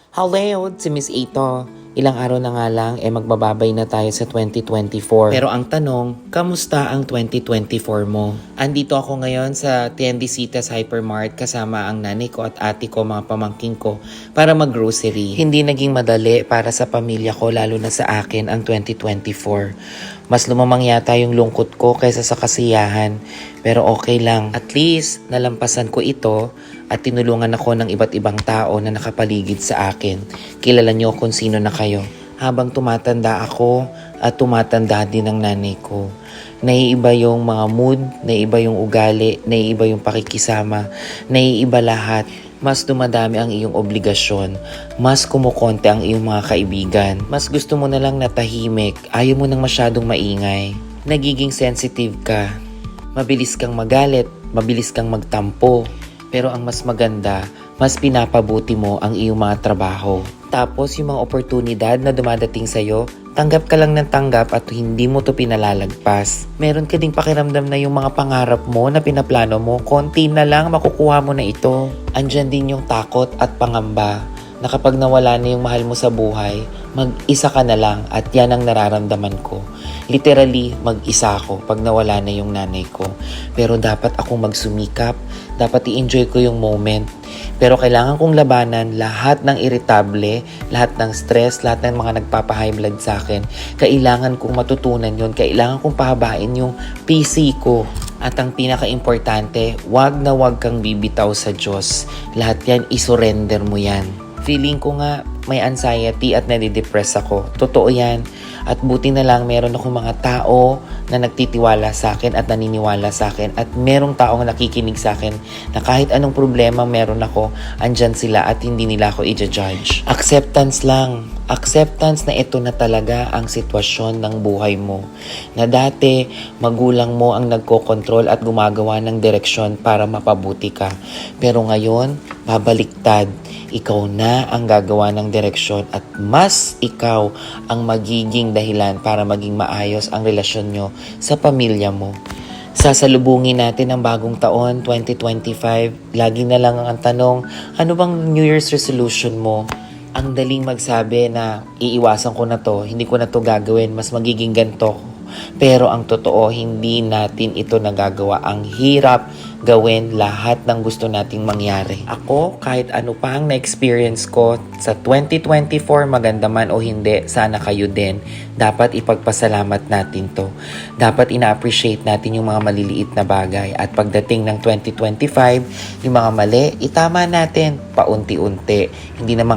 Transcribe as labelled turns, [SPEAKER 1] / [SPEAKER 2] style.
[SPEAKER 1] Hello, si Miss Ito. Ilang araw na nga lang, magbababay na tayo sa 2024. Pero ang tanong, kamusta ang 2024 mo? Andito ako ngayon sa Tiendesitas Hypermart kasama ang nanay ko at ate ko, mga pamangking ko, para mag-grocery. Hindi naging madali para sa pamilya ko, lalo na sa akin, ang 2024. Mas lumamang yata yung lungkot ko kaysa sa kasiyahan. Pero okay lang. At least, nalampasan ko ito at tinulungan ako ng iba't ibang tao na nakapaligid sa akin. Kilala niyo kung sino na kayo. Habang tumatanda ako at tumatanda din ang nanay ko. Naiiba yung mga mood, naiiba yung ugali, naiiba yung pakikisama, naiiba lahat. Mas dumadami ang iyong obligasyon, mas kumukonte ang iyong mga kaibigan, mas gusto mo na lang natahimik, ayaw mo nang masyadong maingay. Nagiging sensitive ka, mabilis kang magalit, mabilis kang magtampo. Pero ang mas maganda, mas pinapabuti mo ang iyong mga trabaho. Tapos yung mga oportunidad na dumadating sa'yo, tanggap ka lang ng tanggap at hindi mo to pinalalagpas. Meron ka ding pakiramdam na yung mga pangarap mo na pinaplano mo, konti na lang makukuha mo na ito. Andyan din yung takot at pangamba na kapag nawala na yung mahal mo sa buhay, mag-isa ka na lang at yan ang nararamdaman ko. Literally, mag-isa ako pag nawala na yung nanay ko. Pero dapat akong magsumikap, dapat i-enjoy ko yung moment. Pero kailangan kong labanan lahat ng irritable, lahat ng stress, lahat ng mga nagpapa-high blood sa akin. Kailangan kong matutunan yun, kailangan kong pahabain yung PC ko. At ang pinaka-importante, wag na wag kang bibitaw sa Diyos. Lahat yan, isurrender mo yan. Feeling ko nga may anxiety at nadidepress ako. Totoo yan. At buti na lang meron akong mga tao na nagtitiwala sa akin at naniniwala sa akin. At merong taong nakikinig sa akin na kahit anong problema meron ako, andyan sila at hindi nila ako i-judge. Acceptance lang. Acceptance na ito na talaga ang sitwasyon ng buhay mo. Na dati, magulang mo ang nagkokontrol at gumagawa ng direksyon para mapabuti ka. Pero ngayon, babaliktad. Ikaw na ang gagawa ng direksyon at mas ikaw ang magiging dahilan para maging maayos ang relasyon nyo sa pamilya mo. Sasalubungin natin ang bagong taon, 2025. Lagi na lang ang tanong, ano bang New Year's resolution mo? Ang daling magsabi na iiwasan ko na to, hindi ko na to gagawin, mas magiging ganito. Pero ang totoo, hindi natin ito nagagawa. Ang hirap gawin lahat ng gusto nating mangyari. Ako, kahit ano pa ang na-experience ko sa 2024, maganda man o hindi, sana kayo din. Dapat ipagpasalamat natin to. Dapat ina-appreciate natin yung mga maliliit na bagay. At pagdating ng 2025, yung mga mali, itama natin paunti-unti. Hindi naman